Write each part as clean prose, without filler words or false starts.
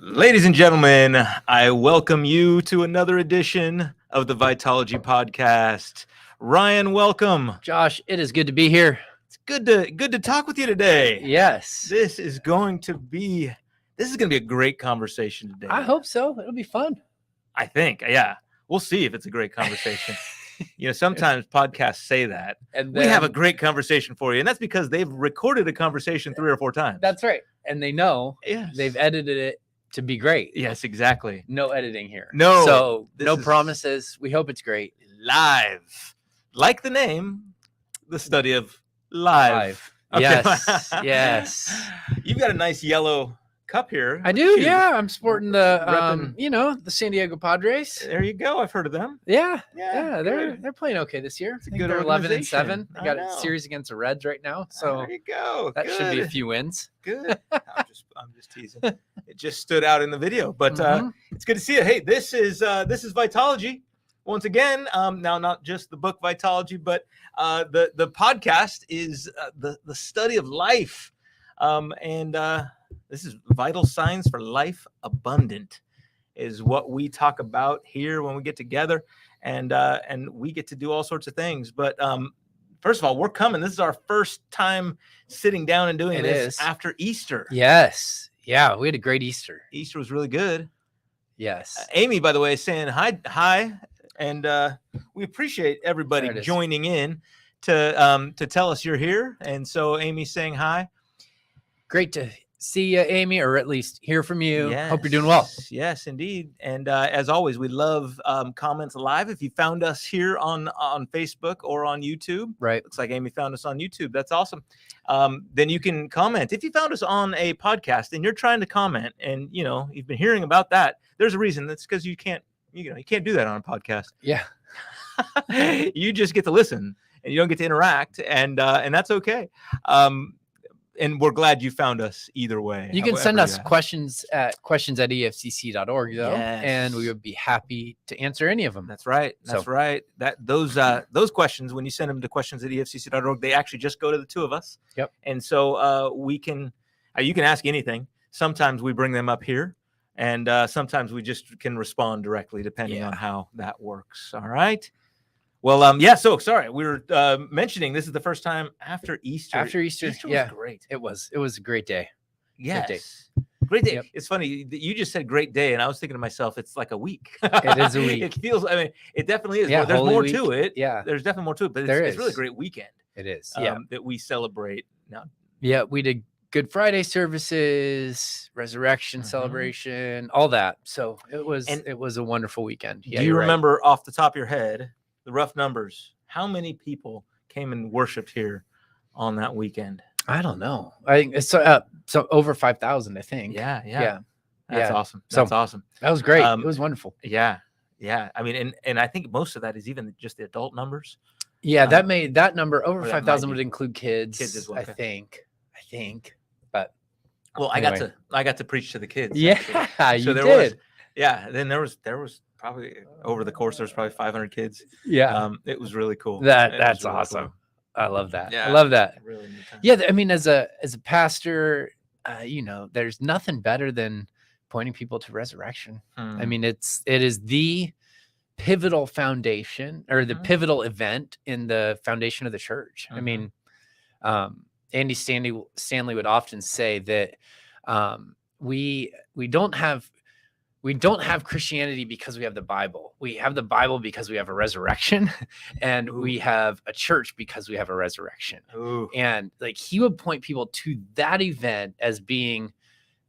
Ladies and gentlemen, I welcome you to another edition of the Vitalogy podcast. Ryan, welcome. Josh, it is good to be here. It's good to talk with you today. Yes. This is going to be a great conversation today. I hope so. It'll be fun. I think, yeah. We'll see if it's a great conversation. Sometimes podcasts say that. And we have a great conversation for you. And that's because they've recorded a conversation 3 or 4 times. That's right. And they know they've edited it to be great. Yes, exactly. No editing here. No. So no promises. We hope it's great. Live. Like the name, the study of live. Okay. Yes. Yes. You've got a nice yellow cup here. I do. Yeah. I'm sporting the, the San Diego Padres. There you go. I've heard of them. Yeah. They're playing okay this year. I think they're 11-7. They got a series against the Reds right now. So there you go. That should be a few wins. Good. I'm just teasing. It just stood out in the video, but it's good to see you. Hey, this is Vitalogy. Once again, now not just the book Vitalogy, but the podcast is the study of life, and this is vital signs for life abundant, is what we talk about here when we get together, and we get to do all sorts of things. But first of all, we're coming. This is our first time sitting down and doing this after Easter. Yes. Yeah, we had a great Easter. Easter was really good. Yes. Amy, by the way, is saying hi. And we appreciate everybody joining in to tell us you're here. And so Amy's saying hi. Great to see you, Amy, or at least hear from you. Yes. Hope you're doing well. Yes, indeed. And as always, we love comments live. If you found us here on Facebook or on YouTube, right? Looks like Amy found us on YouTube. That's awesome. Then you can comment. If you found us on a podcast and you're trying to comment, and you've been hearing about that, there's a reason. That's because you can't do that on a podcast. Yeah. You just get to listen and you don't get to interact, and that's okay. And we're glad you found us either way. You can send us questions at efcc.org though, and we would be happy to answer any of them. That's right. That's right. Those questions, when you send them to questions@efcc.org, they actually just go to the two of us. Yep. And so you can ask anything. Sometimes we bring them up here. And sometimes we just can respond directly, depending on how that works. All right. Well, so sorry. We were mentioning this is the first time after Easter. After Easter, was great. It was a great day. Yes. Great day. Yep. It's funny. You just said great day, and I was thinking to myself, it's like a week. It is a week. It feels. I mean, it definitely is. Yeah, There's more week. to it. Yeah. There's definitely more to it. But it's really a great weekend. It is. That we celebrate now. Yeah, we did Good Friday services, resurrection celebration, all that. So it was a wonderful weekend. Yeah, do you remember off the top of your head the rough numbers? How many people came and worshiped here on that weekend? I don't know. I think it's so over 5,000. I think. Yeah. That's awesome. That's awesome. That was great. It was wonderful. Yeah. I mean, and I think most of that is even just the adult numbers. Yeah, that number over 5,000 would include kids. Kids as well. I think. But well, anyway. I got to preach to the kids. Yeah, actually. So you there did. Then there was probably over the course there's probably 500 kids. Yeah, it was really cool. That's really awesome. Cool. I love that. Yeah, I love that. Really neat time. Yeah, I mean, as a pastor, there's nothing better than pointing people to resurrection. I mean, it is the pivotal foundation or the pivotal event in the foundation of the church. I mean, Andy Stanley would often say that we don't have Christianity because we have the Bible. We have the Bible because we have a resurrection, and we have a church because we have a resurrection. Ooh. And like he would point people to that event as being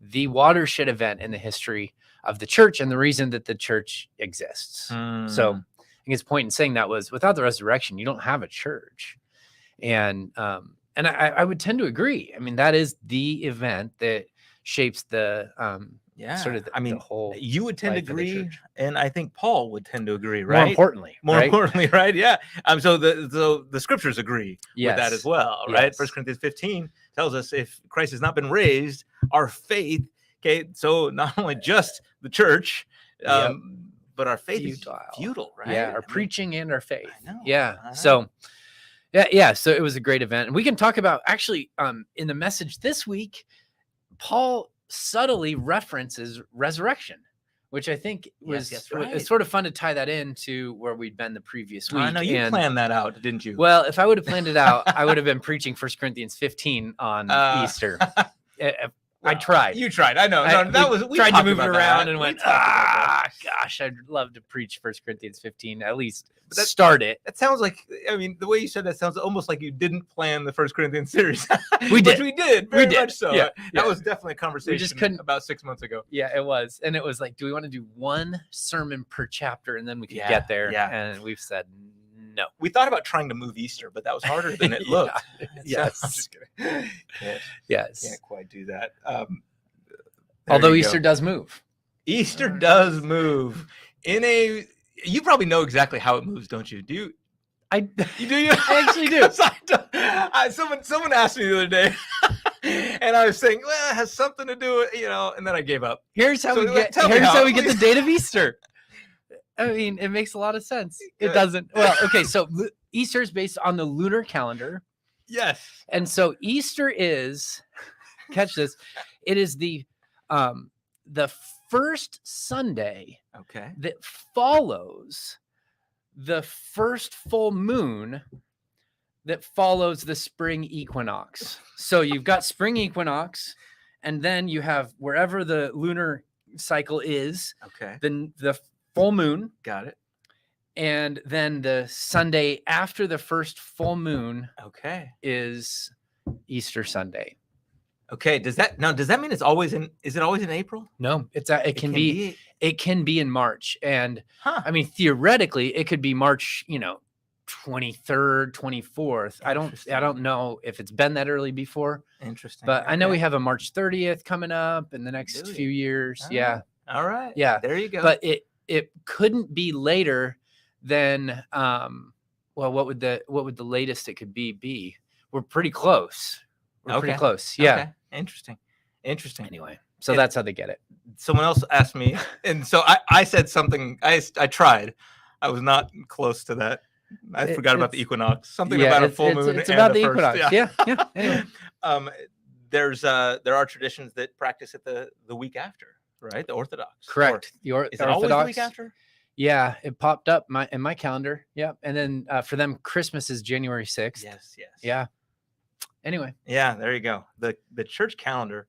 the watershed event in the history of the church and the reason that the church exists. So I think his point in saying that was without the resurrection, you don't have a church. And I would tend to agree. I mean, that is the event that shapes the sort of the whole. You would tend to agree, and I think Paul would tend to agree, right? More importantly, right? Yeah. So the scriptures agree with that as well, right? Yes. 1 Corinthians 15 tells us if Christ has not been raised, our faith. Okay, so not only just the church, but our faith is futile, right? Yeah, our preaching and our faith. I know. Yeah. So. Yeah. So it was a great event, and we can talk about actually in the message this week. Paul subtly references resurrection, which I think was Yes, right. it's sort of fun to tie that into where we'd been the previous week. I know you planned that out, didn't you? Well, if I would have planned it out, I would have been preaching 1 Corinthians 15 on Easter. I tried. You tried. I know. We tried to move it talked about around that. and We went, talked about that. gosh, I'd love to preach 1 Corinthians 15, at least start it. That sounds like, I mean, the way you said that sounds almost like you didn't plan the 1 Corinthians series. We did. Which we did, very much so. Yeah, That was definitely a conversation just couldn't, about 6 months ago. Yeah, it was. And it was like, do we want to do one sermon per chapter and then we can get there? Yeah. And we've said no. We thought about trying to move Easter, but that was harder than it looked. Yes. I'm just kidding. Yes. Can't quite do that. Although Easter does move. Easter does move you probably know exactly how it moves, don't you? You do? I actually do. Someone asked me the other day, and I was saying, well, it has something to do with, and then I gave up. Here's how we get the date of Easter. I mean, it makes a lot of sense. It doesn't. Well, okay, so Easter is based on the lunar calendar. Yes. And so Easter is, catch this, it is the first Sunday that follows the first full moon that follows the spring equinox. So you've got spring equinox, and then you have wherever the lunar cycle is, then the full moon. Got it. And then the Sunday after the first full moon is Easter Sunday. Okay. Does that mean is it always in April? No, it can be in March. And I mean, theoretically it could be March, 23rd, 24th. I don't know if it's been that early before. Interesting. But I know we have a March 30th coming up in the next few years. Yeah. All right. Yeah. There you go. But it couldn't be later than what would the latest it could be? We're pretty close. Pretty close. Yeah. Okay. Interesting. Anyway, so that's how they get it. Someone else asked me, and so I said something. I tried. I was not close to that. I forgot about the equinox. Something about a full moon. It's about the equinox. Yeah. Anyway. There are traditions that practice it the week after, right? The Orthodox. Correct. Is it always the week after? Yeah, it popped up in my calendar. Yeah, and then for them, Christmas is January 6th. Yes. Yeah. Anyway. Yeah, there you go. The church calendar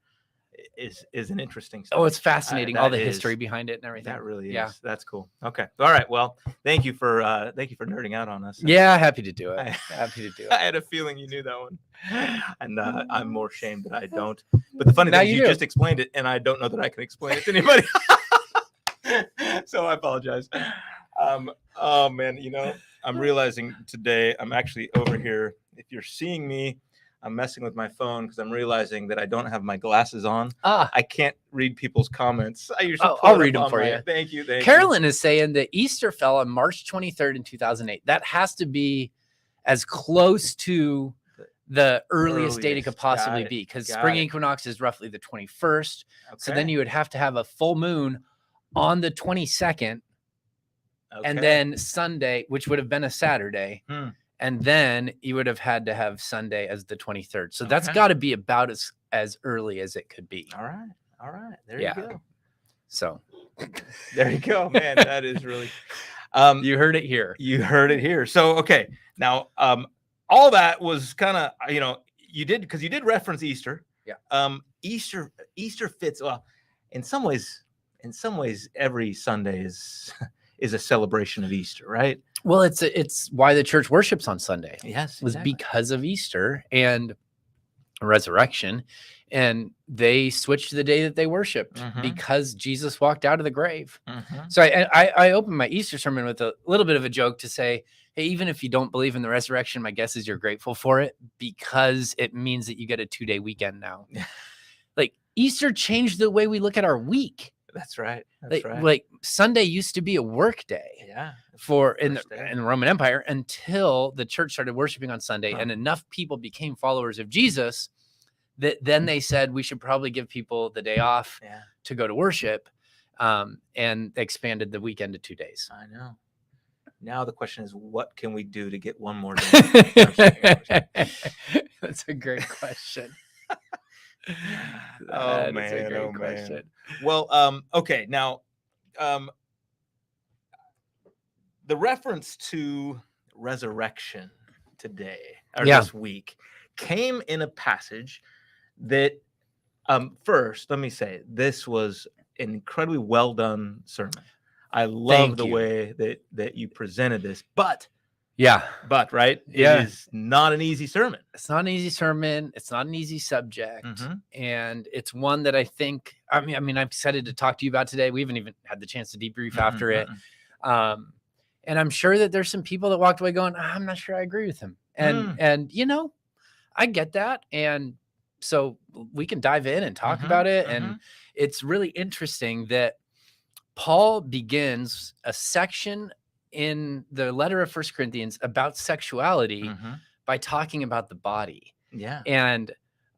is an interesting stuff. Oh, it's fascinating. All the history behind it and everything. That really is. Yeah. That's cool. Okay. All right. Well, thank you for nerding out on us. Yeah, happy to do it. I had a feeling you knew that one. And I'm more ashamed that I don't. But the funny thing is you just explained it, and I don't know that I can explain it to anybody. So I apologize. Oh man, I'm realizing today I'm actually over here. If you're seeing me, I'm messing with my phone because I'm realizing that I don't have my glasses on. I can't read people's comments. I usually I'll read them for you. Thank you. Carolyn is saying that Easter fell on March 23rd in 2008. That has to be as close to the earliest date it could possibly be, because spring equinox is roughly the 21st. So then you would have to have a full moon on the 22nd, and then Sunday, which would have been a Saturday. And then you would have had to have Sunday as the 23rd. So that's got to be about as early as it could be. All right. There you go. So there you go, man. That is really. You heard it here. So okay, now all that was kind of you did reference Easter. Yeah. Easter fits well. In some ways, every Sunday is a celebration of Easter, right? Well, it's why the church worships on Sunday. Yes, was because of Easter and resurrection, and they switched the day that they worshiped because Jesus walked out of the grave. So I opened my Easter sermon with a little bit of a joke to say, hey, even if you don't believe in the resurrection, my guess is you're grateful for it because it means that you get a 2-day weekend now. Like Easter changed the way we look at our week. That's right. Like Sunday used to be a work day. Yeah. In the Roman Empire until the church started worshiping on Sunday, and enough people became followers of Jesus that then they said we should probably give people the day off to go to worship, and expanded the weekend to 2 days. I know. Now the question is, what can we do to get one more day? That's a great question. Oh That is a man, great oh man. question. Well, okay, now the reference to resurrection today or Yeah. this week came in a passage that first, let me say this was an incredibly well done sermon. I love Thank the you. way that you presented this, but Yeah. right, it Yeah. is not an easy sermon. It's not an easy sermon. It's not an easy subject. Mhm. And it's one that I think, I mean, I'm excited to talk to you about today. We haven't even had the chance to debrief after it. And I'm sure that there's some people that walked away going, I'm not sure I agree with him. And you know, I get that. And so we can dive in and talk about it. And it's really interesting that Paul begins a section in the letter of 1 Corinthians about sexuality by talking about the body. Yeah. And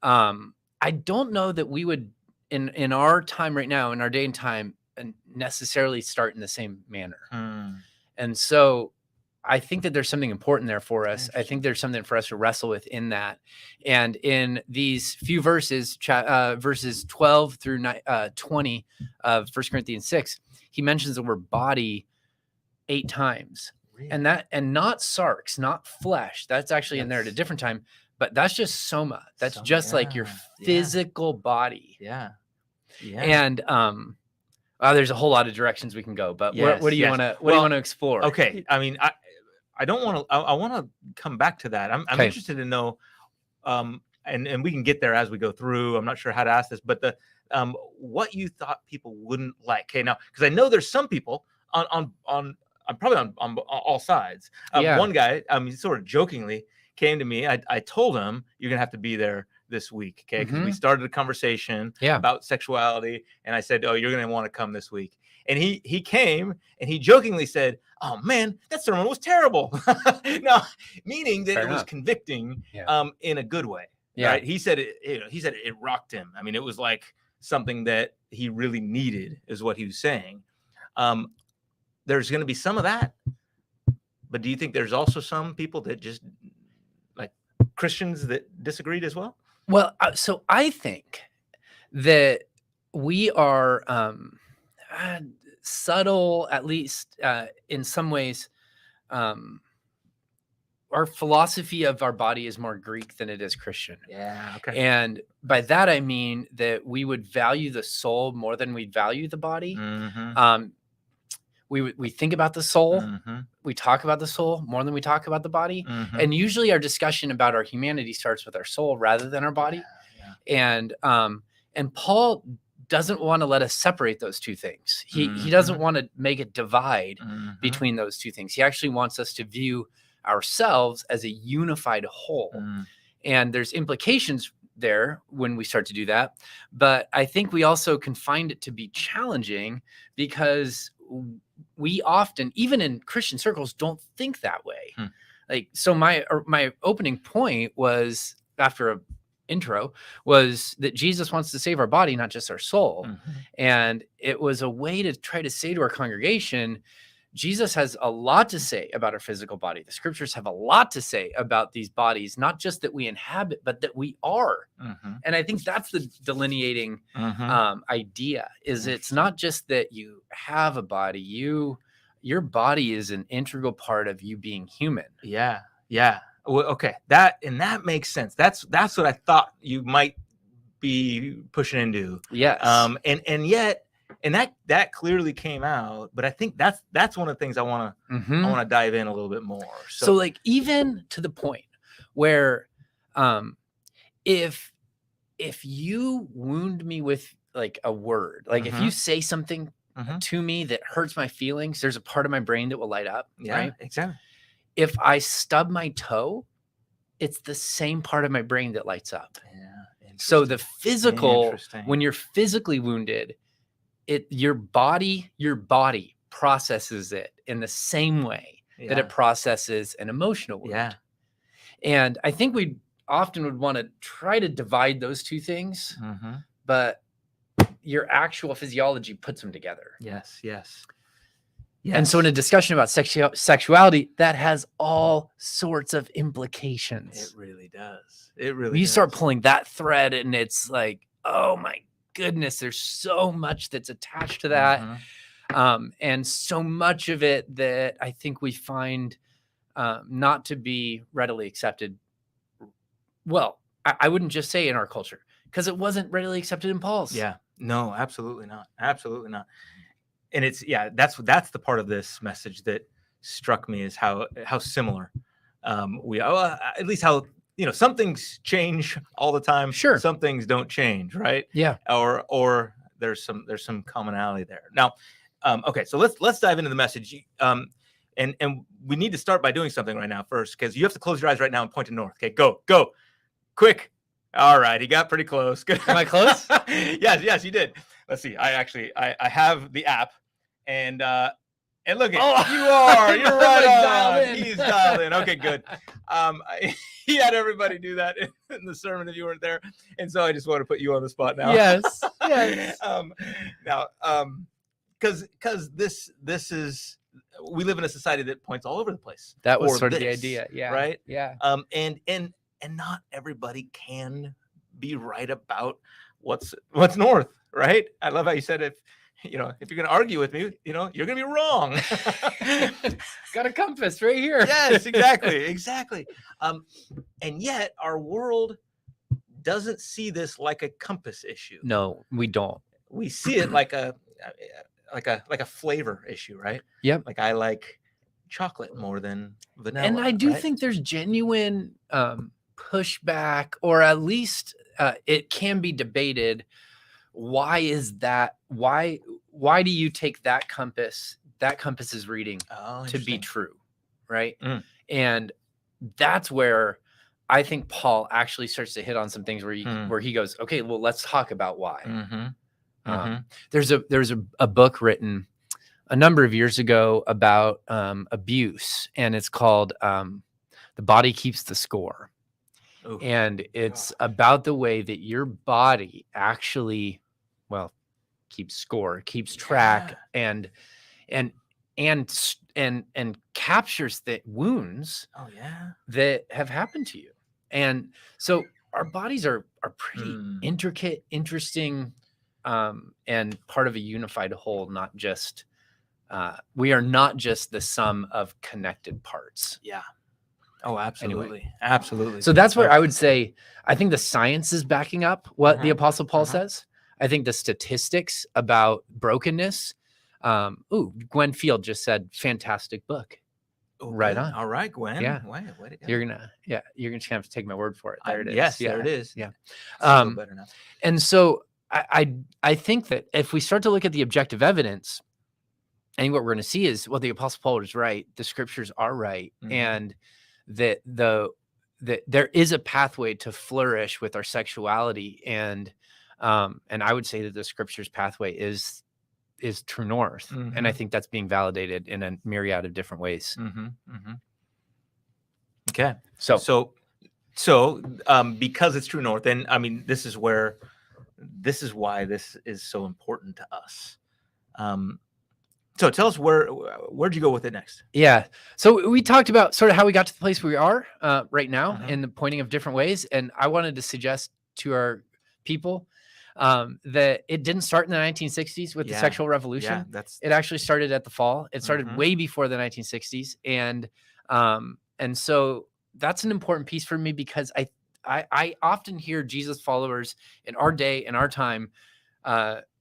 I don't know that we would in our time right now, in our day and time, necessarily start in the same manner. And so I think that there's something important there for us. I think there's something for us to wrestle with in that. And in these few verses, verses 12 through 20 of 1 Corinthians 6, he mentions the word body 8 times. Really? And not sarx, not flesh. That's actually in there at a different time, but that's just soma. That's just like your physical body. Yeah. And there's a whole lot of directions we can go, but what do you want to do you want to explore? Okay. I mean, I don't want to. I want to come back to that. I'm interested to know, and we can get there as we go through. I'm not sure how to ask this, but the what you thought people wouldn't like. Okay, now because I know there's some people on probably on all sides. One guy, sort of jokingly came to me. I told him you're gonna have to be there this week, okay? Because we started a conversation about sexuality, and I said, "Oh, you're gonna want to come this week." And he came, and he jokingly said, "Oh man, that sermon was terrible." Now, meaning that it was convicting, in a good way. Right? He said it. He said it rocked him. I mean, it was like something that he really needed, is what he was saying. There's going to be some of that, but do you think there's also some people that just like Christians that disagreed as well? Well, so I think that we are subtle, at least in some ways. Our philosophy of our body is more Greek than it is Christian. Yeah. Okay. And by that, I mean that we would value the soul more than we value the body. We think about the soul. We talk about the soul more than we talk about the body. And usually our discussion about our humanity starts with our soul rather than our body. And Paul doesn't want to let us separate those two things. He doesn't want to make a divide between those two things. He actually wants us to view ourselves as a unified whole. And there's implications there when we start to do that. But I think we also can find it to be challenging because we often, even in Christian circles, don't think that way. Like, so my opening point was, after a intro, was that Jesus wants to save our body, not just our soul. And it was a way to try to say to our congregation, Jesus has a lot to say about our physical body. The scriptures have a lot to say about these bodies, not just that we inhabit, but that we are. And I think that's the delineating idea, is it's not just that you have a body, your body is an integral part of you being human. Yeah. Well, okay. That makes sense. That's what I thought you might be pushing into. Yes. And yet, and that clearly came out, but I think that's one of the things I want to dive in a little bit more. So like, even to the point where if you wound me with like a word, like if you say something to me that hurts my feelings, there's a part of my brain that will light up. Right? Exactly. If I stub my toe, it's the same part of my brain that lights up. So the physical, when you're physically wounded, your body processes it in the same way that it processes an emotional wound. And I think we often would want to try to divide those two things, but your actual physiology puts them together. Yes. And so in a discussion about sexuality, that has all sorts of implications. It really does. It really You does. start pulling that thread and it's like, oh my goodness, there's so much that's attached to that. And so much of it that I think we find not to be readily accepted. Well, I wouldn't just say in our culture, because it wasn't readily accepted in Paul's. Yeah, no, absolutely not. Absolutely not. And it's, that's the part of this message that struck me, is how similar we are, at least how, some things change all the time. Sure. Some things don't change, right? Yeah. Or there's some commonality there. Now, okay, so let's dive into the message. And we need to start by doing something right now first, because you have to close your eyes right now and point to north. Okay, go, quick. All right, he got pretty close. Good. Am I close? Yes, you did. Let's see. I have the app, and look at you are. You're right on. He's dialed in. Okay, good. He had everybody do that in the sermon if you weren't there, and so I just want to put you on the spot now. Yes. Now, because this is, we live in a society that points all over the place. That was sort of the idea. Yeah. Right. Yeah. And not everybody can be right about what's north, right? I love how you said, if you're going to argue with me, you're going to be wrong. Got a compass right here. Yes, exactly. And yet our world doesn't see this like a compass issue. No, we don't. We see it like a flavor issue, right? Yep. Like, I like chocolate more than vanilla. And I do think there's genuine pushback, or at least it can be debated. Why is that? Why do you take that compass's reading to be true, right? And that's where I think Paul actually starts to hit on some things where he goes, okay, well, let's talk about why. There's a book written a number of years ago about abuse, and it's called The Body Keeps the Score. Ooh, and it's about the way that your body actually, keeps score, keeps track, and captures the wounds that have happened to you. And so our bodies are pretty intricate, interesting, and part of a unified whole, not just we are not just the sum of connected parts. Yeah. Oh, absolutely. Anyway. Absolutely. So that's where I would say, I think the science is backing up what the Apostle Paul says. I think the statistics about brokenness. Gwen Field just said, fantastic book. Right on. All right, Gwen. Yeah. Way to go. You're gonna have to take my word for it. There it is. Yes, yeah. There it is. Yeah. Better now. And so I think that if we start to look at the objective evidence, I think what we're going to see is, well, the Apostle Paul was right. The scriptures are right. And that there is a pathway to flourish with our sexuality. And I would say that the scriptures pathway is true north. And I think that's being validated in a myriad of different ways. Okay. So because it's true north, and I mean, this is why this is so important to us. So tell us, where'd you go with it next? Yeah. So we talked about sort of how we got to the place we are right now in the pointing of different ways. And I wanted to suggest to our people that it didn't start in the 1960s with the sexual revolution. It actually started at the fall. It started way before the 1960s. And so that's an important piece for me, because I often hear Jesus followers in our day, in our time,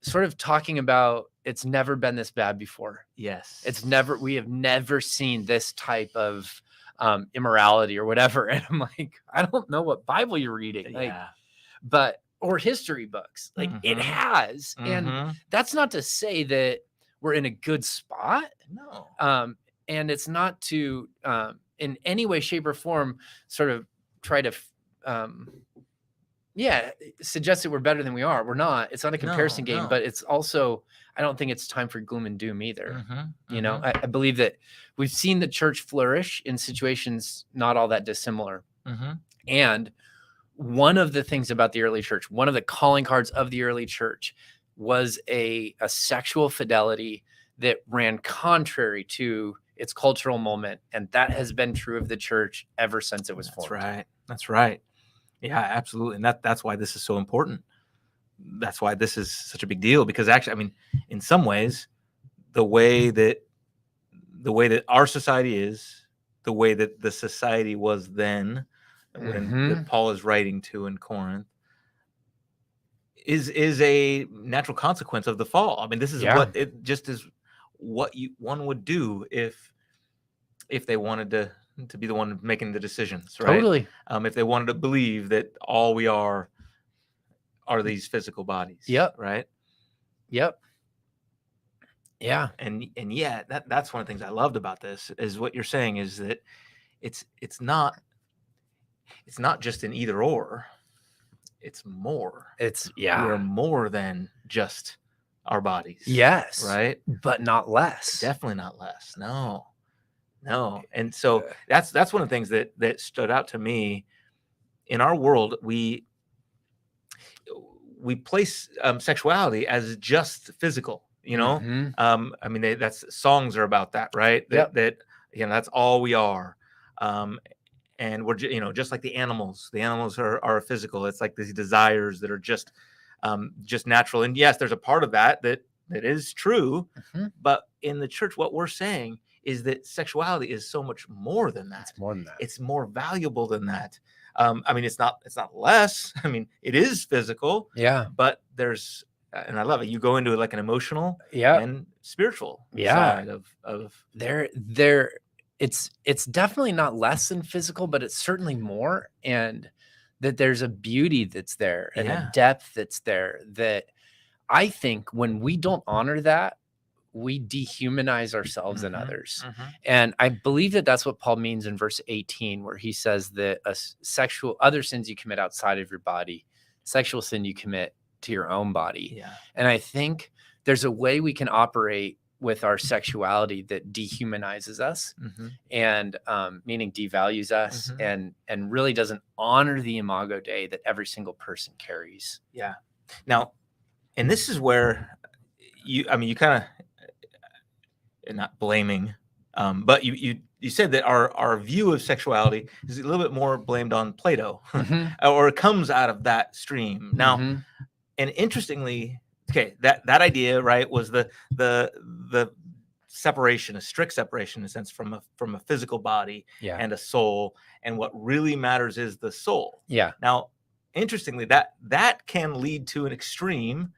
sort of talking about, it's never been this bad before. Yes. We have never seen this type of immorality or whatever. And I'm like, I don't know what Bible you're reading. Or history books. Like it has. And that's not to say that we're in a good spot. No. And it's not to in any way, shape, or form sort of try to suggest that we're better than we are. We're not. It's not a comparison game, but it's also, I don't think it's time for gloom and doom either. You know, I believe that we've seen the church flourish in situations not all that dissimilar. And one of the things about the early church, one of the calling cards of the early church, was a sexual fidelity that ran contrary to its cultural moment, and that has been true of the church ever since it was formed. That's right. Yeah, absolutely. And that's why this is so important. That's why this is such a big deal, because actually, I mean, in some ways, the way that our society is, the way that the society was then, when that Paul is writing to in Corinth, is a natural consequence of the fall. I mean, this is what it just is, what one would do if they wanted to be the one making the decisions, right? Totally. If they wanted to believe that all we are these physical bodies. Yep. Right. Yep. Yeah. And yeah, that's one of the things I loved about this, is what you're saying is that it's not just an either or. It's more. We're more than just our bodies. Yes. Right. But not less. Definitely not less. No. And so that's one of the things that stood out to me. In our world, we place sexuality as just physical, you know. I mean, that's songs are about that, right? That that's all we are. And we're just like the animals. The animals are physical. It's like these desires that are just natural. And yes, there's a part of that is true. But in the church, what we're saying is that sexuality is so much more than that. It's more than that. It's more valuable than that. I mean, it's not less. I mean, it is physical. Yeah. But there's, and I love it, you go into it like an emotional and spiritual side of there. It's definitely not less than physical, but it's certainly more, and that there's a beauty that's there and a depth that's there, that I think when we don't honor that, we dehumanize ourselves and others. And I believe that that's what Paul means in verse 18, where he says that other sins you commit outside of your body, sexual sin you commit to your own body. Yeah. And I think there's a way we can operate with our sexuality that dehumanizes us, and meaning devalues us, and really doesn't honor the imago Dei that every single person carries. Yeah. Now, and this is where you kind of, not blaming, but you said that our view of sexuality is a little bit more blamed on Plato, or it comes out of that stream. Now, and interestingly, okay, that idea, right, was the separation, a strict separation in a sense from a physical body and a soul, and what really matters is the soul. Yeah. Now, interestingly, that can lead to an extreme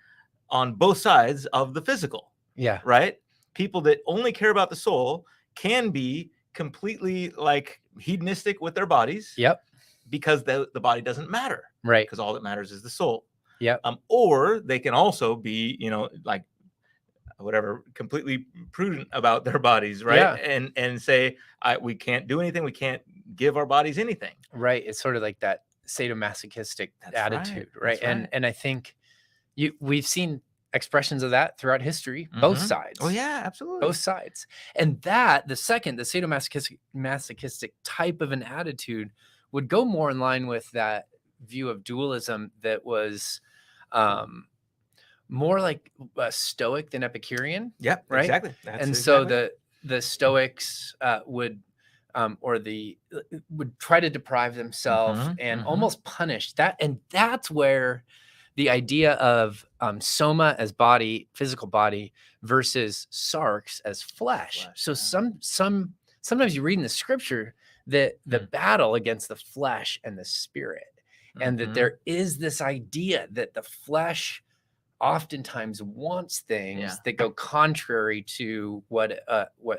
on both sides of the physical. Yeah. Right? People that only care about the soul can be completely like hedonistic with their bodies. Yep. Because the body doesn't matter. Right. Because all that matters is the soul. Yeah. Or they can also be, like whatever, completely prudent about their bodies, right? Yeah. And say, we can't do anything. We can't give our bodies anything. Right. It's sort of like that sadomasochistic attitude, right? And I think we've seen expressions of that throughout history, both sides. Oh yeah, absolutely. Both sides. And the sadomasochistic type of an attitude would go more in line with that view of dualism that was more like a Stoic than Epicurean. Yeah, right. Exactly. So the Stoics would try to deprive themselves and almost punish that. And that's where the idea of soma as body, physical body, versus sarx as flesh. So sometimes you read in the scripture that the battle against the flesh and the spirit, and that there is this idea that the flesh oftentimes wants things that go contrary to what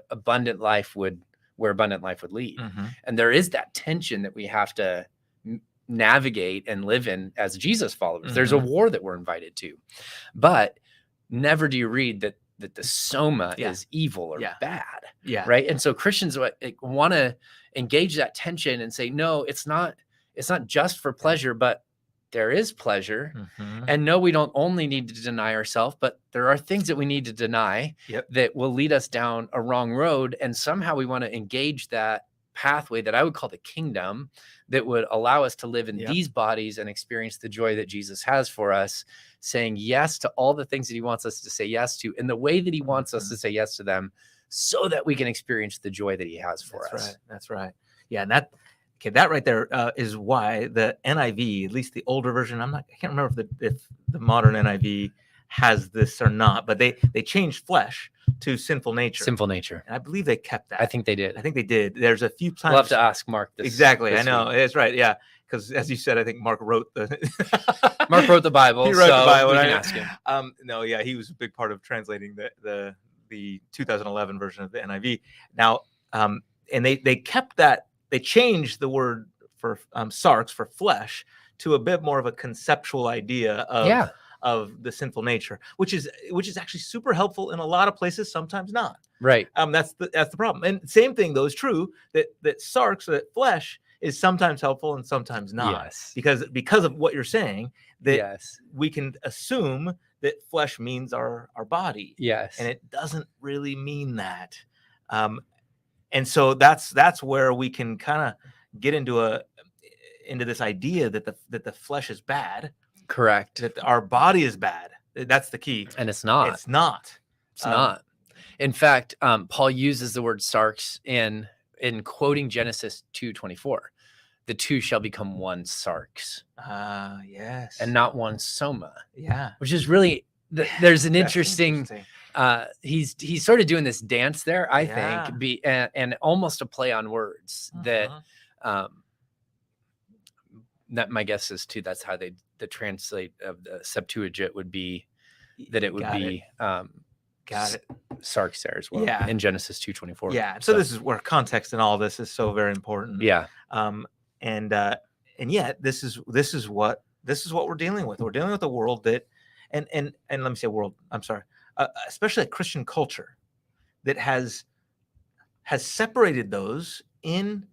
abundant life would lead. And there is that tension that we have to navigate and live in as Jesus followers. There's a war that we're invited to, but never do you read that the soma is evil or bad. Yeah. Right. And so Christians want to engage that tension and say, no, it's not just for pleasure, but there is pleasure. And no, we don't only need to deny ourselves, but there are things that we need to deny that will lead us down a wrong road. And somehow we want to engage that pathway that I would call the kingdom, that would allow us to live in these bodies and experience the joy that Jesus has for us, saying yes to all the things that he wants us to say yes to in the way that he wants us to say yes to them, so that we can experience the joy that he has for us. Right. That's right. Yeah. And that right there is why the NIV, at least the older version, I can't remember if the modern NIV has this or not, but they changed flesh to sinful nature. Sinful nature. And I believe they kept that. I think they did. I think they did. There's a few times. We'll have to ask Mark this. Exactly. This I know. week. It's right. Yeah. Because as you said, I think Mark wrote the Bible. He wrote the Bible. We can ask him. No, yeah, he was a big part of translating the 2011 version of the NIV. Now, and they kept that. They changed the word for sarx, for flesh, to a bit more of a conceptual idea of the sinful nature, which is actually super helpful in a lot of places, sometimes not. Right. That's the problem. And same thing though is true that sarx, that flesh, is sometimes helpful and sometimes not. Yes. Because of what you're saying, that yes. we can assume that flesh means our body. Yes. And it doesn't really mean that. And so that's where we can kind of get into this idea that the flesh is bad. Correct. That our body is bad. That's the key. And it's not. It's not. It's not. In fact, Paul uses the word sarx in quoting Genesis 2:24. The two shall become one sarx. Yes. And not one soma. Yeah. Which is really, there's an interesting. He's sort of doing this dance there, I think, and almost a play on words that my guess is too. That's how the translate of the Septuagint would be, that it would be got it sarx there as well. Yeah. In Genesis 2:24. Yeah. So this is where context and all this is so very important. Yeah. And yet this is what we're dealing with. We're dealing with a world that, and let me say world. I'm sorry. Especially a Christian culture that has separated those in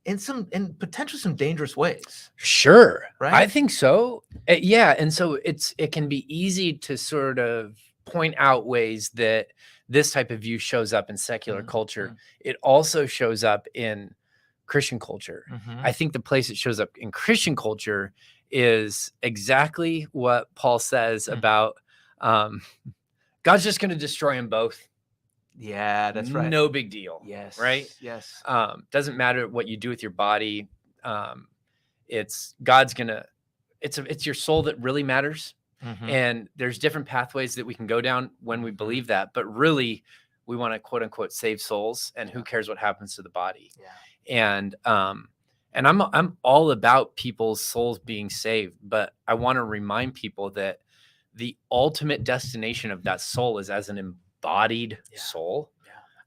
potentially some dangerous ways. Sure. Right. I think so. Yeah. And so it can be easy to sort of point out ways that this type of view shows up in secular culture. It also shows up in Christian culture. I think the place it shows up in Christian culture is exactly what Paul says about God's just going to destroy them both. Yeah, that's right. No big deal. Yes. Right. Yes. Doesn't matter what you do with your body. It's God's gonna. It's your soul that really matters. And there's different pathways that we can go down when we believe that, but really we want to quote unquote save souls, and who cares what happens to the body. And I'm all about people's souls being saved, but I want to remind people that the ultimate destination of that soul is as an embodied soul.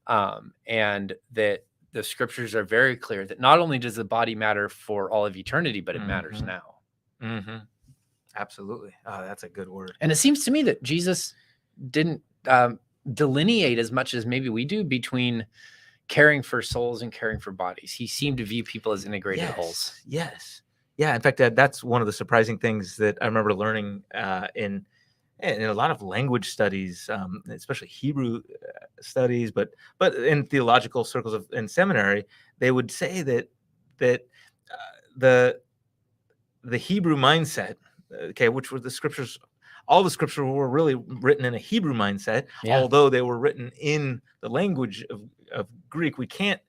And that the scriptures are very clear that not only does the body matter for all of eternity, but it matters now. Absolutely. Oh, that's a good word. And it seems to me that Jesus didn't delineate as much as maybe we do between caring for souls and caring for bodies. He seemed to view people as integrated wholes. Yes. Yeah. In fact, that's one of the surprising things that I remember learning in a lot of language studies, especially Hebrew studies, but in theological circles in seminary, they would say that the Hebrew mindset, which were the scriptures, all the scriptures were really written in a Hebrew mindset, although they were written in the language of Greek. We can't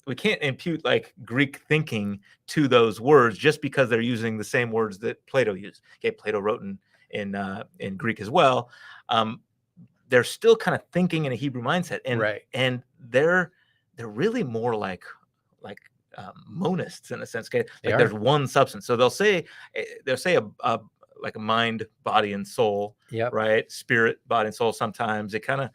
impute like Greek thinking to those words just because they're using the same words that Plato used. Plato wrote in Greek as well. They're still kind of thinking in a Hebrew mindset, and they're really more like monists in a sense. There's one substance, so they'll say a like a mind, body, and soul. Right. Spirit, body, and soul. Sometimes it kind of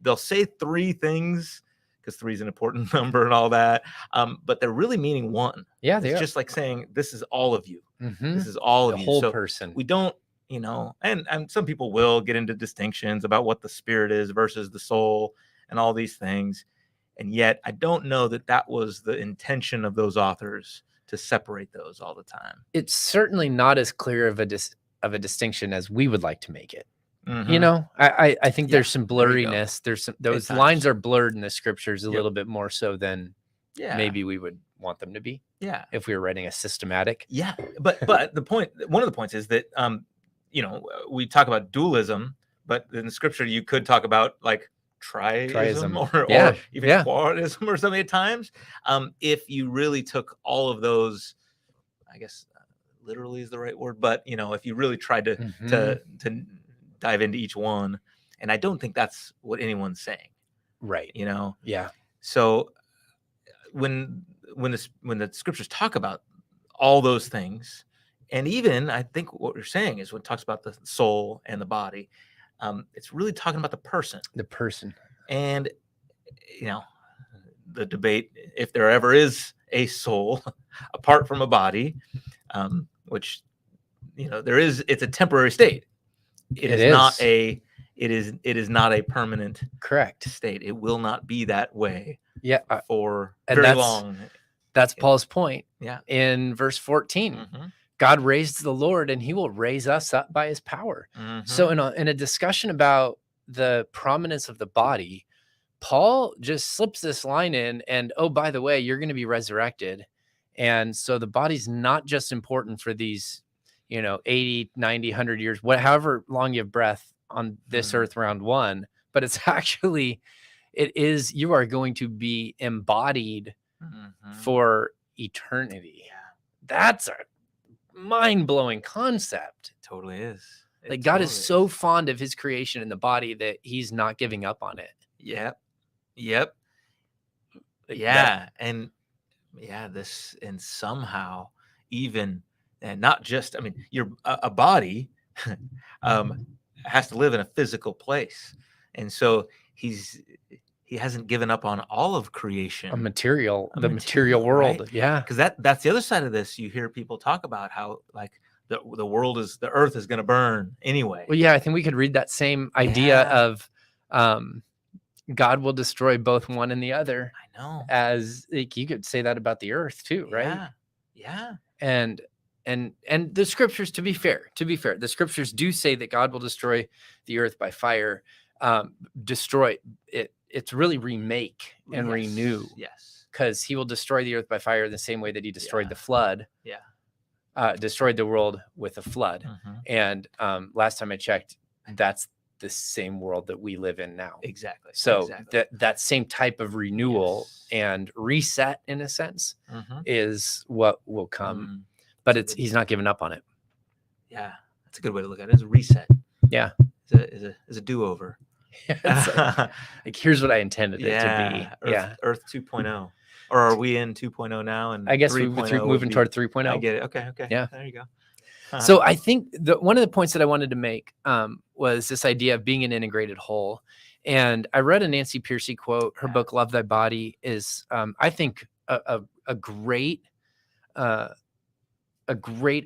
they'll say three things because 3 is an important number and all that. But they're really meaning one. It's just like saying this is all of you. This is all of you. The whole person. We don't. And some people will get into distinctions about what the spirit is versus the soul and all these things. And yet I don't know that was the intention of those authors to separate those all the time. It's certainly not as clear of a distinction as we would like to make it. I think there's some blurriness. There's those lines are blurred in the scriptures a little bit more so than maybe we would want them to be. If we were writing a systematic. But one of the points is that we talk about dualism, but in the scripture you could talk about like triism or even quadism or something at times. If you really took all of those, I guess literally is the right word, but if you really tried to dive into each one, and I don't think that's what anyone's saying. Right. Yeah. So when the scriptures talk about all those things, and even I think what we're saying is when it talks about the soul and the body, it's really talking about the person. And the debate, if there ever is a soul apart from a body, which there is, it's a temporary state. It is not a permanent state. It will not be that way for very long. That's Paul's point. Yeah. In verse 14, God raised the Lord and he will raise us up by his power. So in a discussion about the prominence of the body, Paul just slips this line in, and oh, by the way, you're going to be resurrected. And so the body's not just important for these 80, 90, 100 years, however long you have breath on this earth round one, but it's actually, you are going to be embodied for eternity. Yeah. That's a mind-blowing concept. It totally is. Like God is so fond of his creation in the body that he's not giving up on it. Yep. And somehow even, and not just, you're a body has to live in a physical place. And so he hasn't given up on all of creation, the material world. Right? Yeah. Because that's the other side of this. You hear people talk about how like the earth is going to burn anyway. Well, yeah, I think we could read that same idea of God will destroy both one and the other. I know. As like, you could say that about the earth too, right? Yeah. And the scriptures, to be fair, the scriptures do say that God will destroy the earth by fire. Destroy it. It's really remake and renew. Yes. Because he will destroy the earth by fire the same way that he destroyed the flood. Yeah. Destroyed the world with a flood. And last time I checked, that's the same world that we live in now. Exactly. So that same type of renewal and reset, in a sense, is what will come. But he's not giving up on it. Yeah, that's a good way to look at it. It's a reset. Yeah, it's a do-over. Like here's what I intended it to be. Earth 2.0. Or are we in 2.0 now? And I guess we're moving toward 3.0. I get it. Okay. Yeah, there you go. So I think one of the points that I wanted to make was this idea of being an integrated whole. And I read a Nancy Pearcey quote. Her book, Love Thy Body, is, I think, a great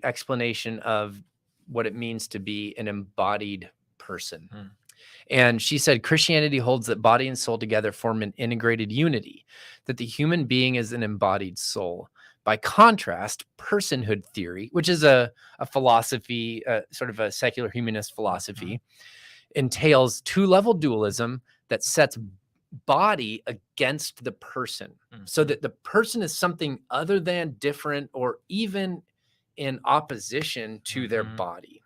explanation of what it means to be an embodied person. And she said, Christianity holds that body and soul together form an integrated unity, that the human being is an embodied soul. By contrast, personhood theory, which is a philosophy, sort of a secular humanist philosophy, entails two-level dualism that sets body against the person, so that the person is something other than, different, or even in opposition to their body,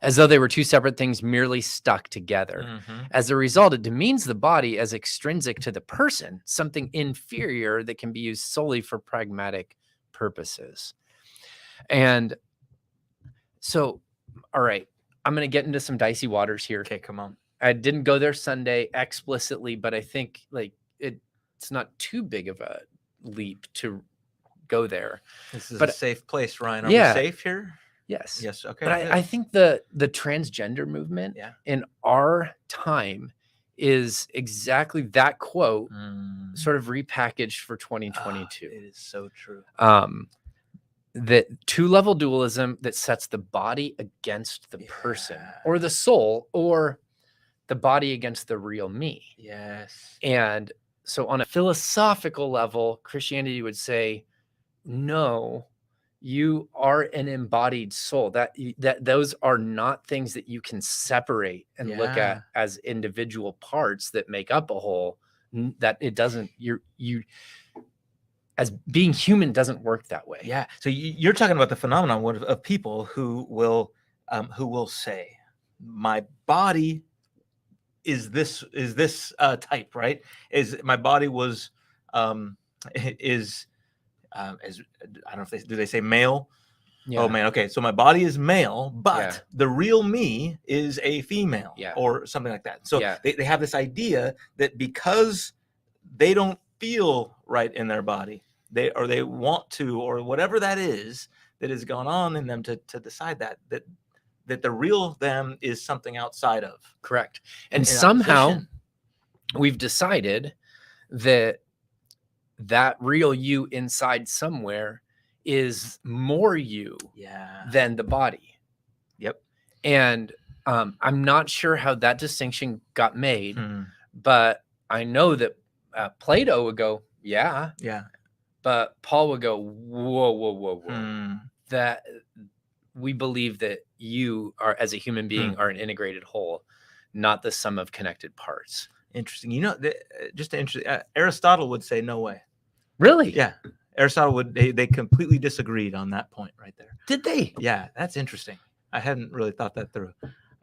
as though they were two separate things merely stuck together. As a result, it demeans the body as extrinsic to the person, something inferior that can be used solely for pragmatic purposes. And so, all right, I'm going to get into some dicey waters here. Okay, come on. I didn't go there Sunday explicitly, but I think like it's not too big of a leap to go there. This is a safe place, Ryan. Are we safe here? Yes. Okay. But I think the transgender movement in our time is exactly that quote, sort of repackaged for 2022. It is so true. That two-level dualism that sets the body against the person or the soul, or the body against the real me. Yes. And so on a philosophical level, Christianity would say, no, you are an embodied soul. That those are not things that you can separate and look at as individual parts that make up a whole. That it doesn't, you as being human doesn't work that way. Yeah. So you're talking about the phenomenon of people who will who will say, my body is this type, right? Is my body was is as I don't know if do they say male? Yeah. Oh man, okay. So my body is male, but Yeah. the real me is a female, Yeah. or something like that. So Yeah. they have this idea that because they don't feel right in their body, they want to, or whatever that is that has gone on in them to decide that the real them is something outside of. Correct. And in somehow opposition. we've decided that real you inside somewhere is more you Yeah. than the body. Yep. And I'm not sure how that distinction got made, Hmm. but I know that Plato would go, yeah. Yeah. But Paul would go, whoa, whoa, whoa, whoa. Hmm. That we believe that you are, as a human being, are an integrated whole, not the sum of connected parts. Interesting. You know, just interesting. Aristotle would say no way. Really? Yeah. Aristotle would. They completely disagreed on that point right there. Did they? Yeah, that's interesting. I hadn't really thought that through.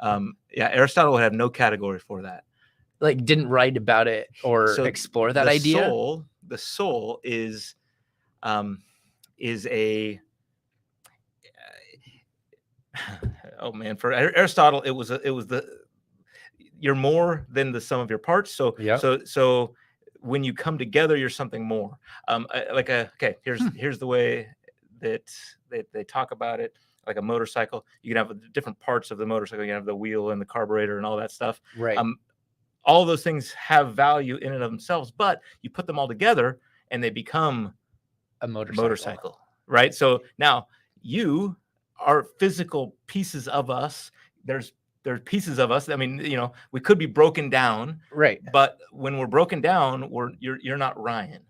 Yeah, Aristotle would have no category for that. Like, didn't write about it or explore that idea? The soul is a oh man, for Aristotle it was the you're more than the sum of your parts. So so when you come together, you're something more. Okay, here's the way that they talk about it. Like a motorcycle, you can have different parts of the motorcycle. You can have the wheel and the carburetor and all that stuff. Right. All of those things have value in and of themselves, but you put them all together and they become a motorcycle. Right? So now you are physical pieces of us. There's pieces of us. I mean, you know, we could be broken down, right? But when we're broken down, you're not Ryan.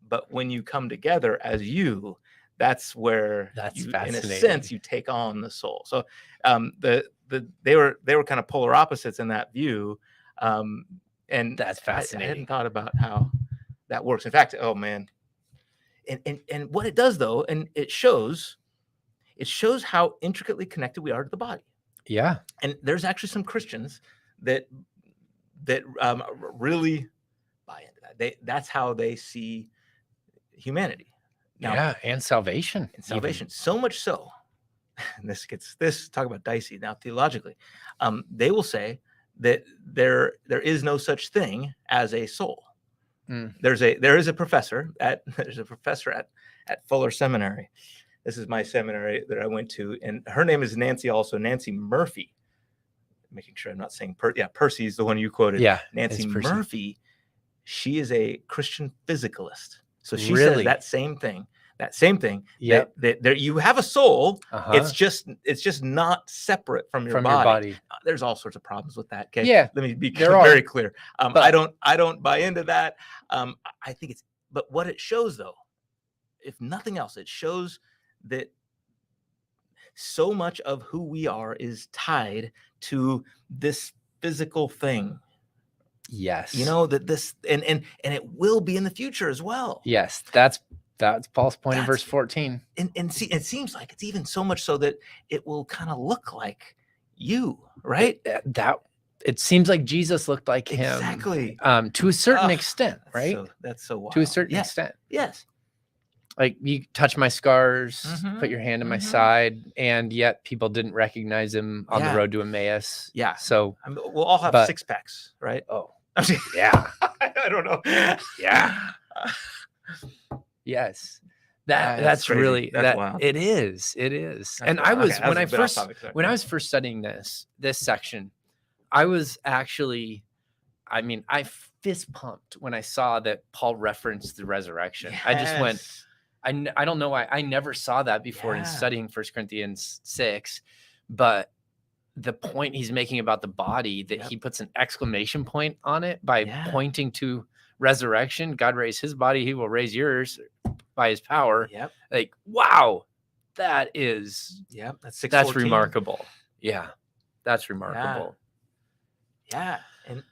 But when you come together as you, that's where you, in a sense, you take on the soul. So they were kind of polar opposites in that view, and that's fascinating. I hadn't thought about how that works. In fact, oh man, and what it does though, and it shows how intricately connected we are to the body. Yeah, and there's actually some Christians that really buy into that. That's how they see humanity. Now, yeah, and salvation. So much so, and this talk about dicey now theologically. They will say that there is no such thing as a soul. There is a professor at Fuller Seminary. This is my seminary that I went to, and her name is Nancy Murphy. Making sure I'm not saying Percy is the one you quoted. Yeah, Nancy Murphy. She is a Christian physicalist. So she says that same thing. Yeah. That you have a soul. It's just not separate from your body. There's all sorts of problems with that. Okay. Yeah. Let me be very clear. I don't buy into that. I think but what it shows though, if nothing else, it shows that so much of who we are is tied to this physical thing. Yes. You know, that this and it will be in the future as well. Yes, that's Paul's point in verse 14. And see, it seems like it's even so much so that it will kind of look like you, right? It seems like Jesus looked like him. Exactly. To a certain extent, right? That's so wild. To a certain extent. Yes. Like you touch my scars, put your hand on my side, and yet people didn't recognize him on the road to Emmaus. Yeah. So we'll all have six packs, right? Oh, yeah. I don't know. Yeah. Yes. That's crazy. Really that's wild. It is. And I was when I was first studying this section, I was actually, I fist pumped when I saw that Paul referenced the resurrection. Yes. I just went, I don't know why I never saw that before in studying 1 Corinthians 6, but the point he's making about the body, that he puts an exclamation point on it by pointing to resurrection. God raised his body, he will raise yours by his power. Like, wow, that's remarkable. Yeah, that's remarkable. Yeah.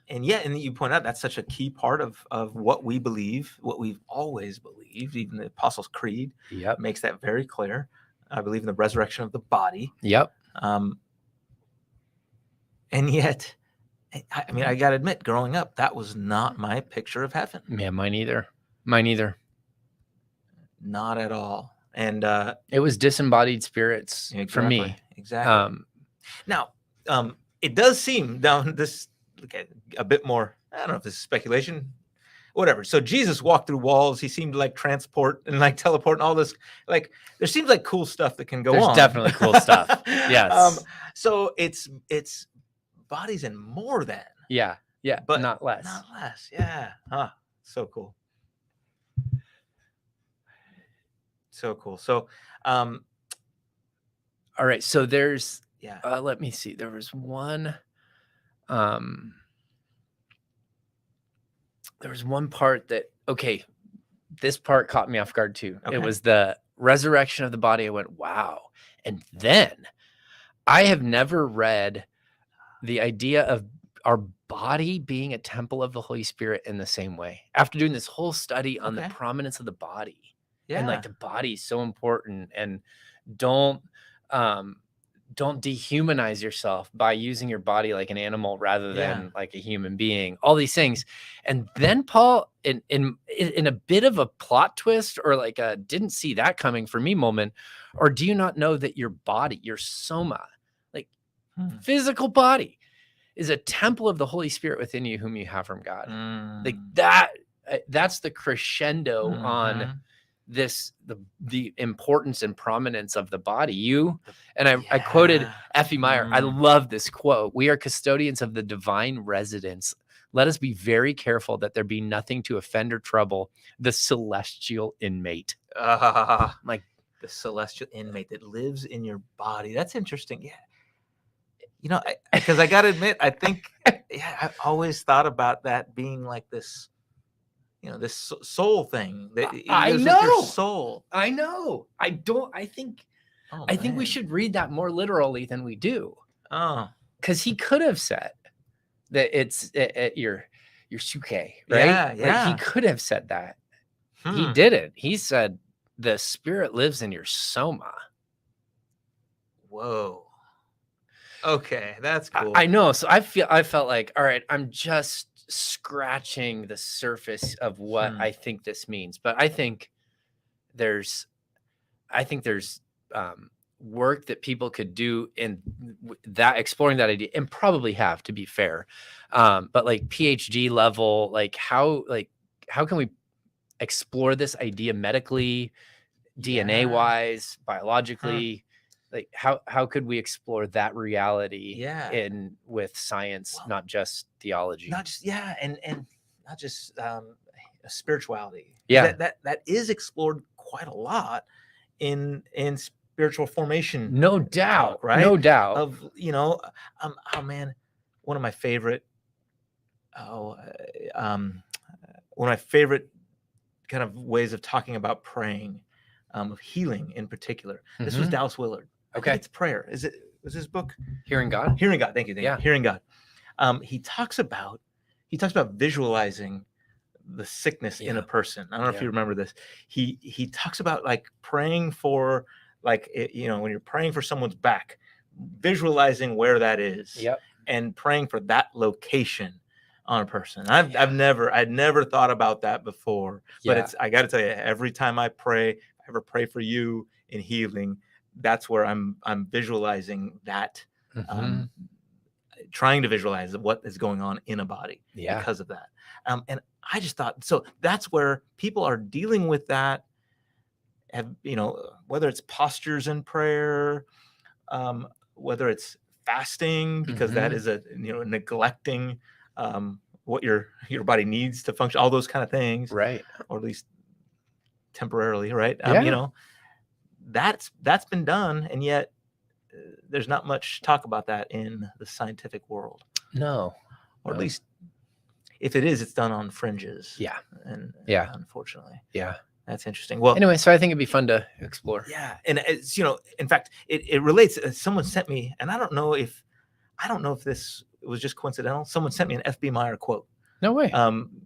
And you point out that's such a key part of what we believe, what we've always believed. Even the Apostles' Creed makes that very clear. I believe in the resurrection of the body. And yet, I mean, I got to admit, growing up, that was not my picture of heaven. Yeah, mine either. Mine either. Not at all. And it was disembodied spirits for me. Exactly. Now, it does seem down this a bit more. I don't know if this is speculation, whatever. So Jesus walked through walls. He seemed to like transport and like teleport and all this. Like there seems like cool stuff that can go on. There's definitely cool stuff. Yes. So it's bodies and more than. Yeah. Yeah. But not less. Not less. Yeah. Huh. So cool. So cool. So, all right. So there's, yeah. Let me see. There was one part that, okay, this part caught me off guard too. Okay. It was the resurrection of the body. I went, wow. And then I have never read the idea of our body being a temple of the Holy Spirit in the same way. After doing this whole study on the prominence of the body. Yeah. And like the body is so important, and don't dehumanize yourself by using your body like an animal rather than like a human being, all these things. And then Paul, in a bit of a plot twist, or like a didn't see that coming for me moment, or do you not know that your body, your soma, like physical body, is a temple of the Holy Spirit within you, whom you have from God. Like that's the crescendo on this, the importance and prominence of the body. I quoted Effie Meyer. I love this quote. "We are custodians of the divine residence. Let us be very careful that there be nothing to offend or trouble the celestial inmate." Like the celestial inmate that lives in your body. That's interesting. Yeah. You know, because I got to admit, I think, I've always thought about that being like this, this soul thing. That I know. With your soul. I know. I think we should read that more literally than we do. Oh, because he could have said that it's your suke, right? Yeah. Like, he could have said that. He didn't. He said the spirit lives in your soma. Whoa. Okay, that's cool. I know. So I felt like, all right, I'm just scratching the surface of what I think this means. But I think there's work that people could do in that, exploring that idea, and probably have, to be fair. But like PhD level, like how can we explore this idea medically, DNA wise, biologically? Like how could we explore that reality with science, not just theology, and not just spirituality. Yeah, that is explored quite a lot in spiritual formation. No doubt, right? No doubt. Of oh man, one of my favorite kind of ways of talking about praying, of healing in particular. This was Dallas Willard. Okay, it's prayer. Was his book Hearing God? Hearing God. Thank you. Hearing God. He talks about visualizing the sickness in a person. I don't know if you remember this. He talks about like praying for, like, when you're praying for someone's back, visualizing where that is, and praying for that location on a person. I'd never thought about that before, but I got to tell you, every time I ever pray for you in healing, that's where I'm visualizing that, trying to visualize what is going on in a body because of that. And I just thought, so that's where people are dealing with that. Whether it's postures in prayer, whether it's fasting, because that is neglecting what your body needs to function, all those kind of things, right? Or at least temporarily, right? That's been done, and yet there's not much talk about that in the scientific world. No, or at least if it is, it's done on fringes. And unfortunately, that's interesting. Well, anyway, so I think it'd be fun to explore. Yeah, and it's in fact, it relates. Someone sent me, and I don't know if this was just coincidental. Someone sent me an F.B. Meyer quote. No way.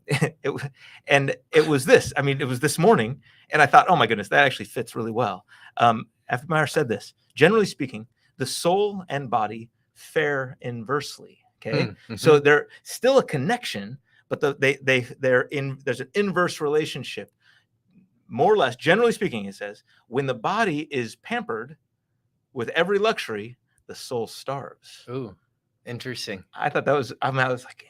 It was this. I mean, it was this morning, and I thought, oh my goodness, that actually fits really well. F.B. Meyer said this: generally speaking, the soul and body fare inversely. Okay, Mm-hmm. so they're still a connection, but there's an inverse relationship, more or less. Generally speaking, it says when the body is pampered with every luxury, the soul starves. Ooh, interesting. I thought that was. I was like,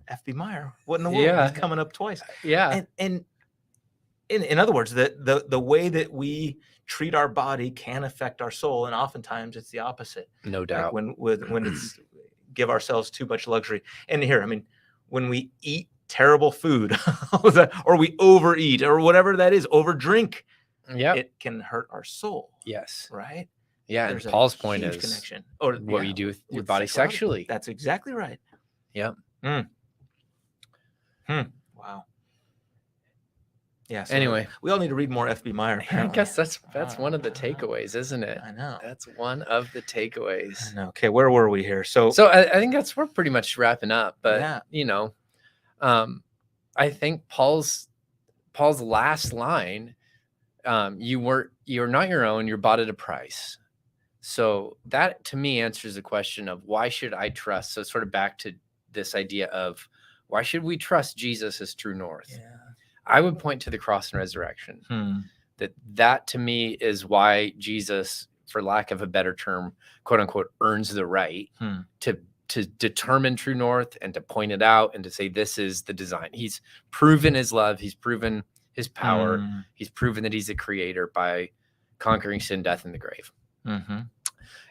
F.B. Meyer, what in the world? Yeah. He's coming up twice. Yeah. And in other words, the way that we treat our body can affect our soul, and oftentimes it's the opposite. No doubt. Like when it's give ourselves too much luxury. And here, I mean, when we eat terrible food, or we overeat, or whatever that is, overdrink, it can hurt our soul. Yes. Right. Yeah. There's and Paul's a point huge is connection, or what you do with your body sexually. That's exactly right. Yep. Wow. Yeah. So Anyway, we all need to read more F.B. Meyer. Apparently. I guess that's one of the takeaways, isn't it? I know. That's one of the takeaways. I know. Okay, where were we here? So I think we're pretty much wrapping up. But I think Paul's last line, you're not your own, you're bought at a price. So that to me answers the question of why should I trust? So sort of back to this idea of why should we trust Jesus as true north? Yeah. I would point to the cross and resurrection. That to me is why Jesus, for lack of a better term, quote unquote, earns the right to determine true north and to point it out and to say, this is the design. He's proven his love. He's proven his power. He's proven that he's the creator by conquering sin, death, and the grave.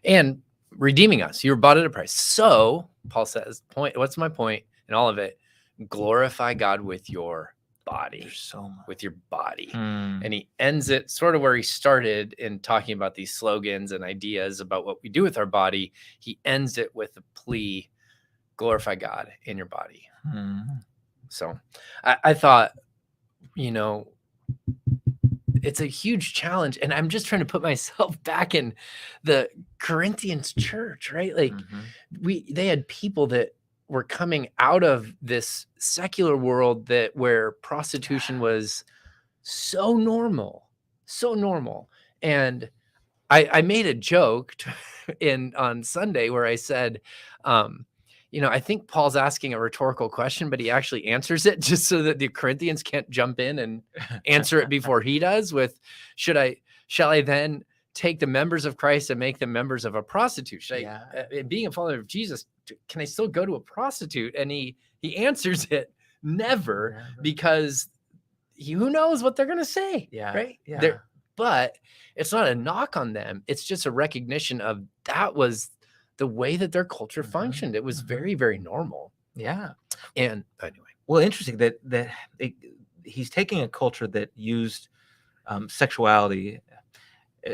And redeeming us. You were bought at a price. So Paul says, what's my point in all of it? Glorify God with your body. There's so much. With your body. And he ends it sort of where he started in talking about these slogans and ideas about what we do with our body. He ends it with a plea, glorify God in your body. So I thought, it's a huge challenge. And I'm just trying to put myself back in the Corinthians church, right? Like they had people that were coming out of this secular world where prostitution was so normal. And I made a joke on Sunday where I said, I think Paul's asking a rhetorical question, but he actually answers it just so that the Corinthians can't jump in and answer it before he does with, shall I then take the members of Christ and make them members of a prostitute? Being a follower of Jesus, can I still go to a prostitute? And he answers it, never, because who knows what they're going to say. Right. Yeah. But it's not a knock on them. It's just a recognition of that was the way that their culture functioned. It was very, very normal. Yeah. And anyway, well, interesting that he's taking a culture that used sexuality.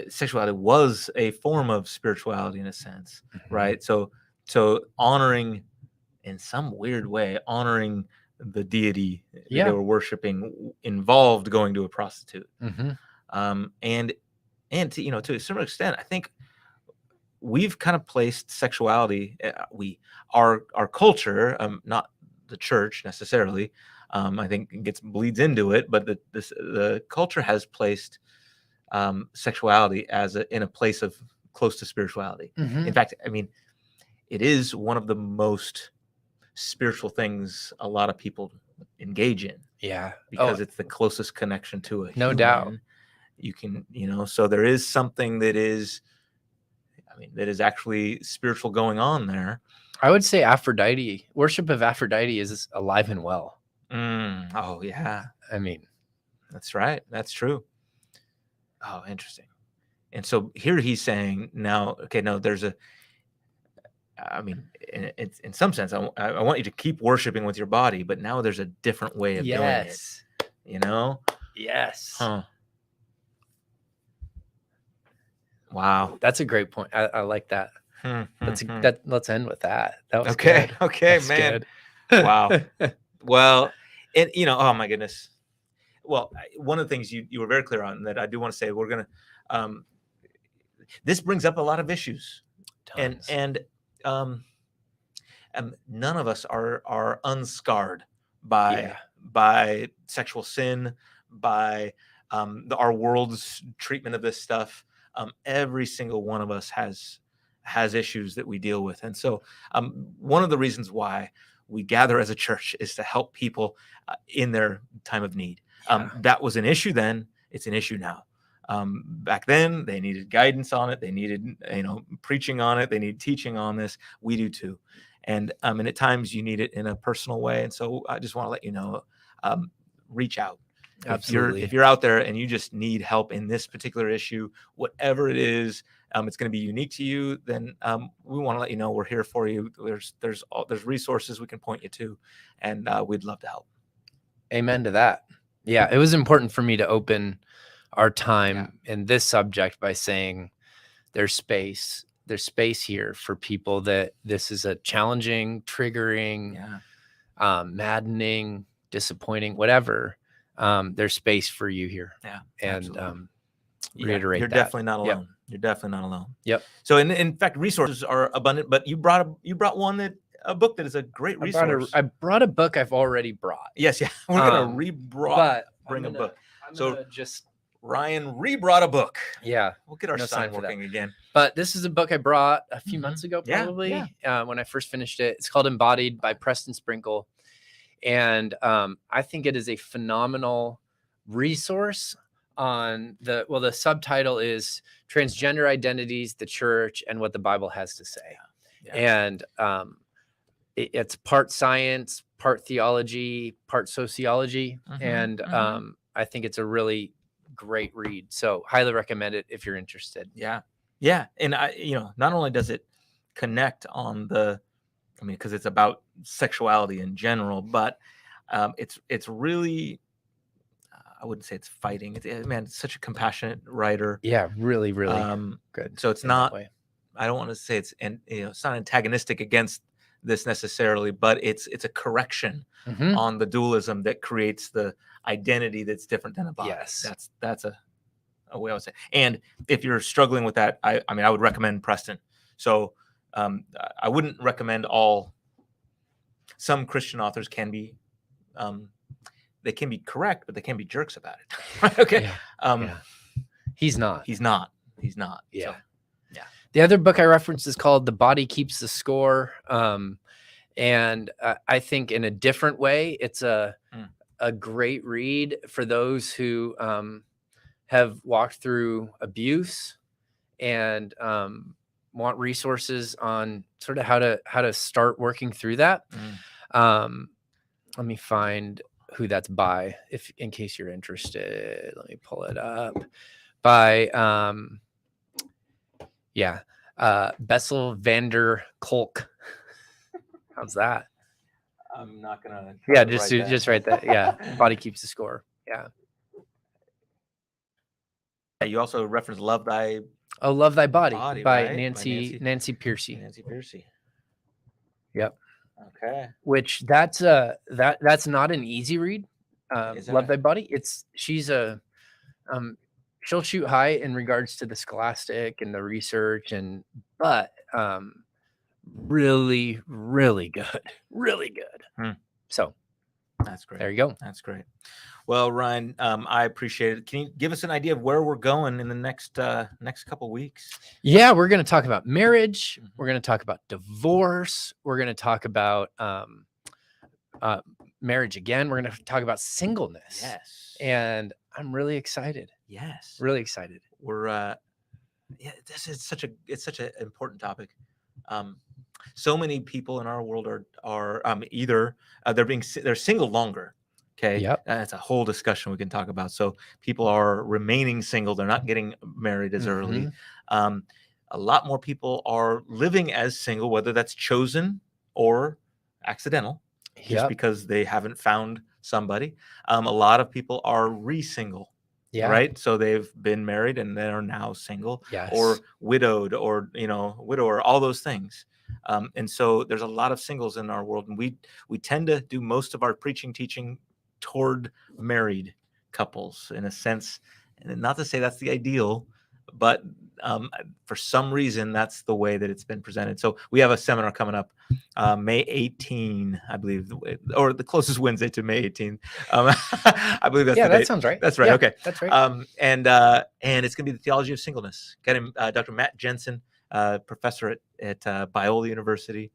Sexuality was a form of spirituality in a sense, right? So honoring, in some weird way, honoring the deity that they were worshiping involved going to a prostitute. And to a certain extent, I think we've kind of placed sexuality, our culture, not the church necessarily. I think it bleeds into it, but the culture has placed sexuality in a place of close to spirituality. In fact, I mean, it is one of the most spiritual things a lot of people engage in. Yeah, because it's the closest connection to a no human. doubt. You can, so there is something that is actually spiritual going on there. I would say Aphrodite, worship of Aphrodite is alive and well. Oh yeah. I mean, that's right. That's true. Oh, interesting. And so here he's saying now, okay, no, in some sense, I want you to keep worshiping with your body, but now there's a different way of doing it. Yes. Huh. Wow. That's a great point. I like that. Let's end with that. That was okay. good. Okay, That's man. Good. Wow. Well, and oh my goodness. Well, one of the things you were very clear on that I do want to say, we're gonna. This brings up a lot of issues, and none of us are unscarred by sexual sin, by our world's treatment of this stuff. Every single one of us has has issues that we deal with. And so one of the reasons why we gather as a church is to help people in their time of need. That was an issue then. It's an issue now. Back then, they needed guidance on it. They needed, preaching on it. They need teaching on this. We do too. And at times you need it in a personal way. And so I just want to let you know, reach out. Absolutely. If you're out there and you just need help in this particular issue, whatever it is, it's going to be unique to you, then we want to let you know we're here for you. There's resources we can point you to, and we'd love to help. Amen to that. Yeah, it was important for me to open our time in this subject by saying there's space here for people that this is a challenging, triggering, maddening, disappointing, whatever. There's space for you here. Yeah. And reiterate you're that. definitely not alone. Yep. You're definitely not alone. Yep. So in fact, resources are abundant, but you brought a book that is a great resource. I brought a book I've already brought. Yes, yeah. We're gonna bring a book. So Ryan rebrought a book. Yeah. We'll get our sign working again. But this is a book I brought a few months ago, probably, when I first finished it. It's called Embodied by Preston Sprinkle. And I think it is a phenomenal resource on the subtitle is Transgender Identities, the Church, and What the Bible Has to Say. And it's part science, part theology, part sociology. And I think it's a really great read. So highly recommend it if you're interested. Yeah. And not only does it connect on because it's about sexuality in general, but it's really, I wouldn't say it's fighting. It's such a compassionate writer. Yeah, really, really good. So it's not, I don't want to say it's not antagonistic against this necessarily, but it's a correction on the dualism that creates the identity that's different than a body. Yes. That's a way I would say. And if you're struggling with that, I would recommend Preston. So I wouldn't recommend some Christian authors can be, they can be correct, but they can be jerks about it. Okay. He's not. Yeah. So, the other book I referenced is called The Body Keeps the Score. And I think in a different way, it's a great read for those who have walked through abuse and want resources on sort of how to start working through that. Let me find who that's by, in case you're interested. Let me pull it up. By Bessel van der Kolk. How's that? I'm not gonna. Just write that. Yeah, Body Keeps the Score. Yeah. You also referenced Love Thy Body by right? Nancy Piercy. Nancy Piercy. Yep. Okay. Which that's not an easy read. Love Thy Body. She'll shoot high in regards to the scholastic and the research but really, really good. Really good. So that's great. There you go. That's great. Well, Ryan, I appreciate it. Can you give us an idea of where we're going in the next couple weeks? Yeah, we're going to talk about marriage. We're going to talk about divorce. We're going to talk about marriage again. We're going to talk about singleness. Yes. And I'm really excited. Yes. Really excited. We're this is such an important topic. So many people in our world are either they're single longer. Okay. Yep. That's a whole discussion we can talk about. So people are remaining single. They're not getting married as early. A lot more people are living as single, whether that's chosen or accidental, just because they haven't found somebody. A lot of people are re-single. Yeah. Right. So they've been married and they are now single, or widowed, or widower, all those things. And so there's a lot of singles in our world, and we tend to do most of our preaching, teaching toward married couples in a sense, and not to say that's the ideal, but for some reason that's the way that it's been presented. So we have a seminar coming up May 18, I believe, or the closest Wednesday to May 18. I believe that's the date. That sounds right. That's right. Yeah, okay, that's right. And it's gonna be the Theology of Singleness. Got him, Dr. Matt Jensen. professor at Biola University,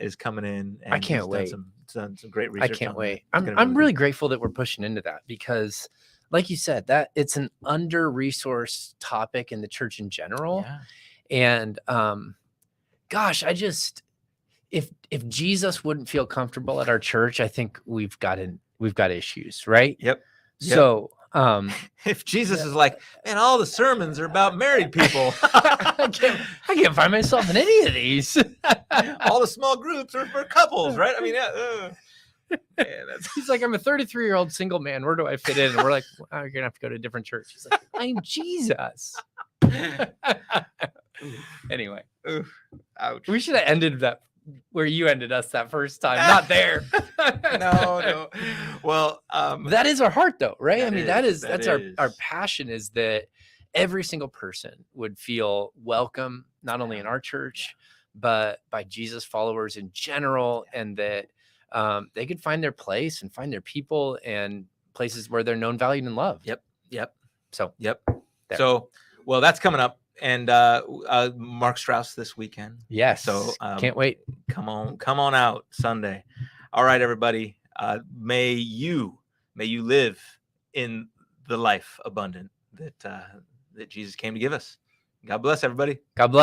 is coming in. And I can't he's wait. Done some great I research. can't on wait. that. It's I'm gonna be really good. grateful that we're pushing into that because, like you said, that it's an under-resourced topic in the church in general. Yeah. And gosh, if Jesus wouldn't feel comfortable at our church, I think we've got issues, right? Yep. So if Jesus is like, man, all the sermons are about married people. I can't find myself in any of these. All the small groups are for couples, right? I mean, He's like, I'm a 33-year-old single man. Where do I fit in? And we're like, well, you're gonna have to go to a different church. He's like, I'm Jesus. Anyway, ouch. we should have ended that where you ended us that first time, not there. No. Well, that is our heart, though, right? I mean, that's is. our passion, is that every single person would feel welcome, not only in our church, but by Jesus followers in general, and that they could find their place and find their people and places where they're known, valued, and loved. Yep. So, there. So, well, that's coming up. And Mark Strauss this weekend. Yes. So can't wait. Come on out Sunday. All right, everybody. May you live in the life abundant that Jesus came to give us. God bless everybody. God bless.